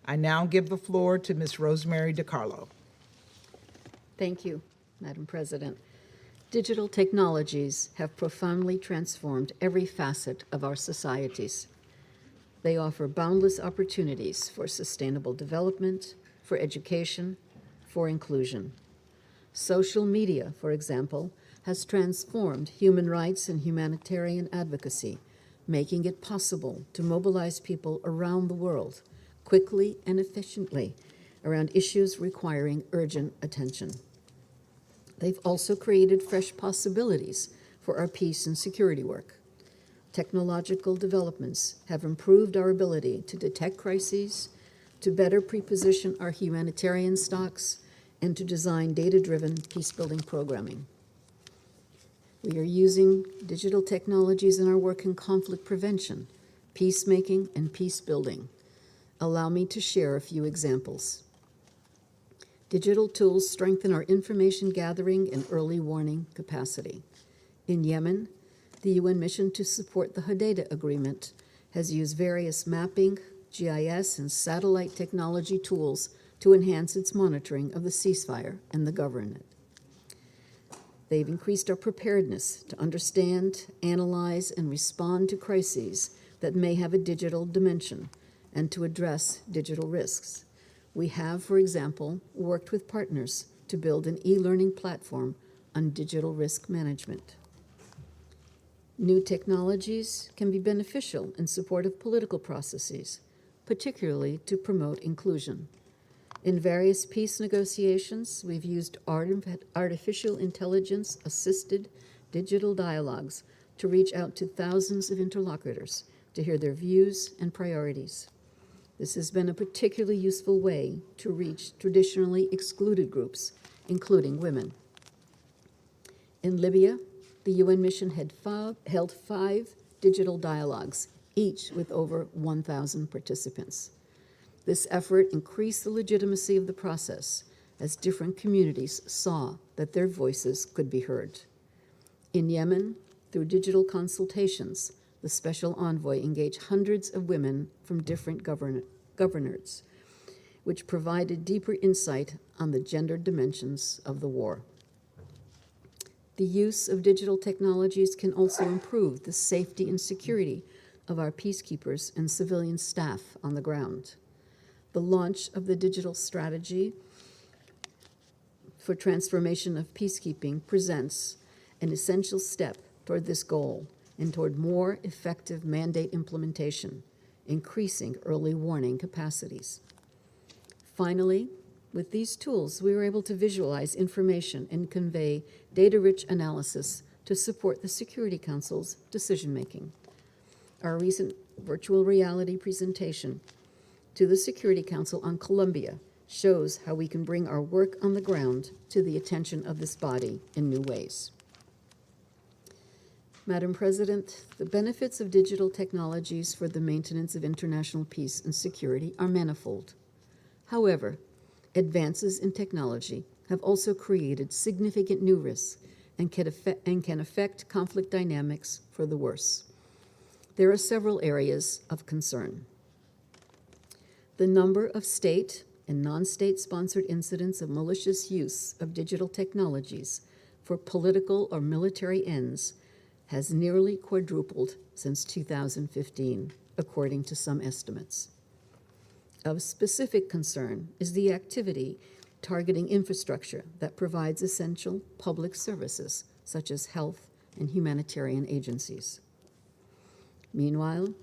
I now give the floor to Ms. Rosemary DiCarlo. Thank you, Madam President. Digital technologies have profoundly transformed every facet of our societies. They offer boundless opportunities for sustainable development, for education, for inclusion. Social media, for example, has transformed human rights and humanitarian advocacy, making it possible to mobilize people around the world quickly and efficiently around issues requiring urgent attention. They've also created fresh possibilities for our peace and security work. Technological developments have improved our ability to detect crises, to better preposition our humanitarian stocks, and to design data-driven peace-building programming. We are using digital technologies in our work in conflict prevention, peacemaking, and peace building. Allow me to share a few examples. Digital tools strengthen our information gathering and early warning capacity. In Yemen, the UN mission to support the Hodeidah Agreement has used various mapping, GIS, and satellite technology tools to enhance its monitoring of the ceasefire and the government. They've increased our preparedness to understand, analyze, and respond to crises that may have a digital dimension and to address digital risks. We have, for example, worked with partners to build an e-learning platform on digital risk management. New technologies can be beneficial in support of political processes, particularly to promote inclusion. In various peace negotiations, we've used artificial intelligence-assisted digital dialogues to reach out to thousands of interlocutors to hear their views and priorities. This has been a particularly useful way to reach traditionally excluded groups, including women. In Libya, the UN mission had held 5 digital dialogues, each with over 1,000 participants. This effort increased the legitimacy of the process as different communities saw that their voices could be heard. In Yemen, through digital consultations, the special envoy engaged hundreds of women from different governorates, which provided deeper insight on the gender dimensions of the war. The use of digital technologies can also improve the safety and security of our peacekeepers and civilian staff on the ground. The launch of the digital strategy for transformation of peacekeeping presents an essential step toward this goal and toward more effective mandate implementation, increasing early warning capacities. Finally, with these tools, we were able to visualize information and convey data-rich analysis to support the Security Council's decision-making. Our recent virtual reality presentation to the Security Council on Colombia shows how we can bring our work on the ground to the attention of this body in new ways. Madam President, the benefits of digital technologies for the maintenance of international peace and security are manifold. However, advances in technology have also created significant new risks and can affect conflict dynamics for the worse. There are several areas of concern. The number of state and non-state sponsored incidents of malicious use of digital technologies for political or military ends has nearly quadrupled since 2015, according to some estimates. Of specific concern is the activity targeting infrastructure that provides essential public services, such as health and humanitarian agencies. Meanwhile,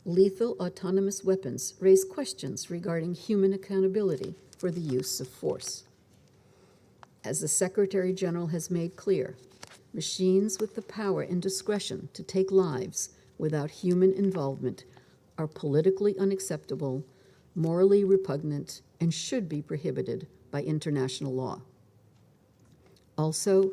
lethal autonomous weapons raise questions regarding human accountability for the use of force. As the Secretary General has made clear, machines with the power and discretion to take lives without human involvement are politically unacceptable, morally repugnant, and should be prohibited by international law. Also,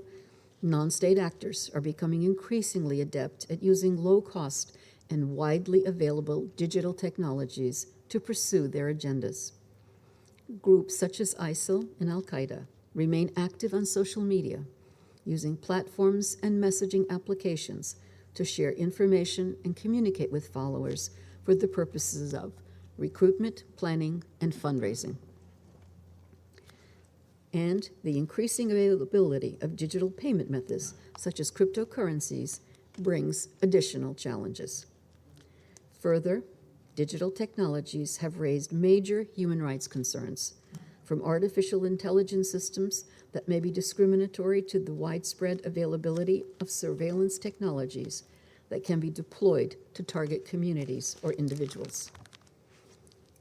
non-state actors are becoming increasingly adept at using low-cost and widely available digital technologies to pursue their agendas. Groups such as ISIL and Al-Qaeda remain active on social media, using platforms and messaging applications to share information and communicate with followers for the purposes of recruitment, planning, and fundraising. And the increasing availability of digital payment methods, such as cryptocurrencies, brings additional challenges. Further, digital technologies have raised major human rights concerns, from artificial intelligence systems that may be discriminatory to the widespread availability of surveillance technologies that can be deployed to target communities or individuals.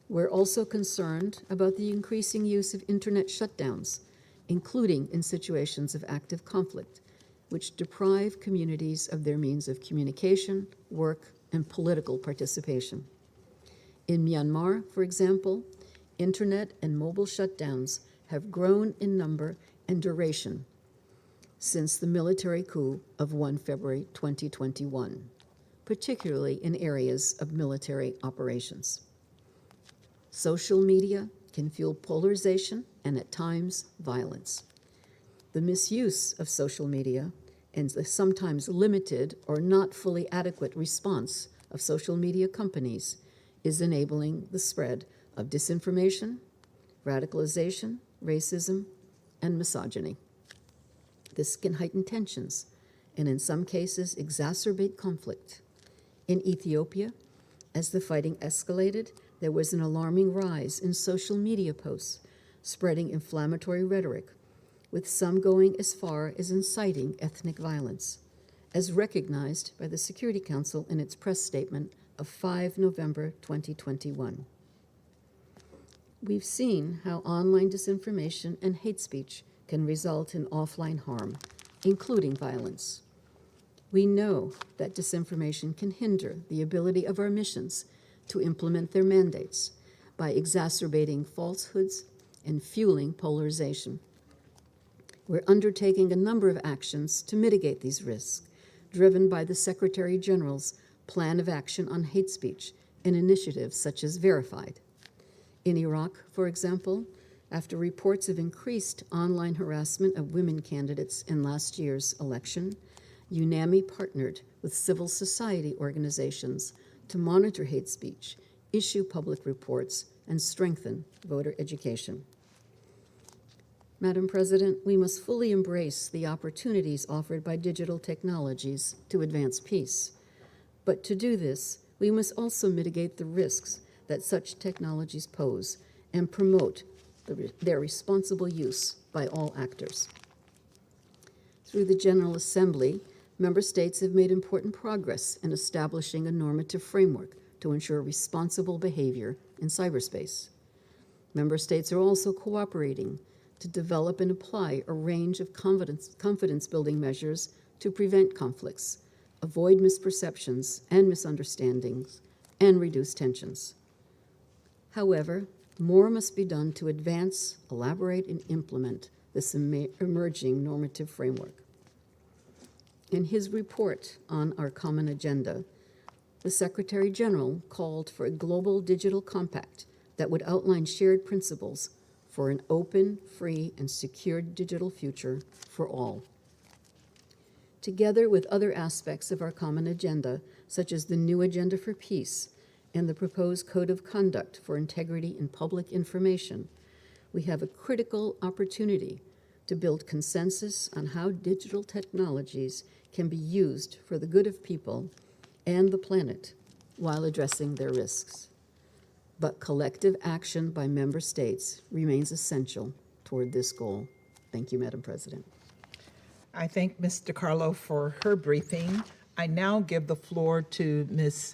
We're also concerned about the increasing use of internet shutdowns, including in situations of active conflict, which deprive communities of their means of communication, work, and political participation. In Myanmar, for example, internet and mobile shutdowns have grown in number and duration since the military coup of 1 February 2021, particularly in areas of military operations. Social media can fuel polarization and, at times, violence. The misuse of social media and the sometimes limited or not fully adequate response of social media companies is enabling the spread of disinformation, radicalization, racism, and misogyny. This can heighten tensions and, in some cases, exacerbate conflict. In Ethiopia, as the fighting escalated, there was an alarming rise in social media posts spreading inflammatory rhetoric, with some going as far as inciting ethnic violence, as recognized by the Security Council in its press statement of 5 November 2021. We've seen how online disinformation and hate speech can result in offline harm, including violence. We know that disinformation can hinder the ability of our missions to implement their mandates by exacerbating falsehoods and fueling polarization. We're undertaking a number of actions to mitigate these risks, driven by the Secretary General's Plan of Action on Hate Speech and initiatives such as Verified. In Iraq, for example, after reports of increased online harassment of women candidates in last year's election, UNAMI partnered with civil society organizations to monitor hate speech, issue public reports, and strengthen voter education. Madam President, we must fully embrace the opportunities offered by digital technologies to advance peace. But to do this, we must also mitigate the risks that such technologies pose and promote their responsible use by all actors. Through the General Assembly, member states have made important progress in establishing a normative framework to ensure responsible behavior in cyberspace. Member states are also cooperating to develop and apply a range of confidence-building measures to prevent conflicts, avoid misperceptions and misunderstandings, and reduce tensions. However, more must be done to advance, elaborate, and implement this emerging normative framework. In his report on our common agenda, the Secretary General called for a global digital compact that would outline shared principles for an open, free, and secure digital future for all. Together with other aspects of our common agenda, such as the new Agenda for Peace and the proposed Code of Conduct for Integrity in Public Information, we have a critical opportunity to build consensus on how digital technologies can be used for the good of people and the planet while addressing their risks. But collective action by member states remains essential toward this goal. Thank you, Madam President. I thank Ms. DiCarlo for her briefing. I now give the floor to Ms.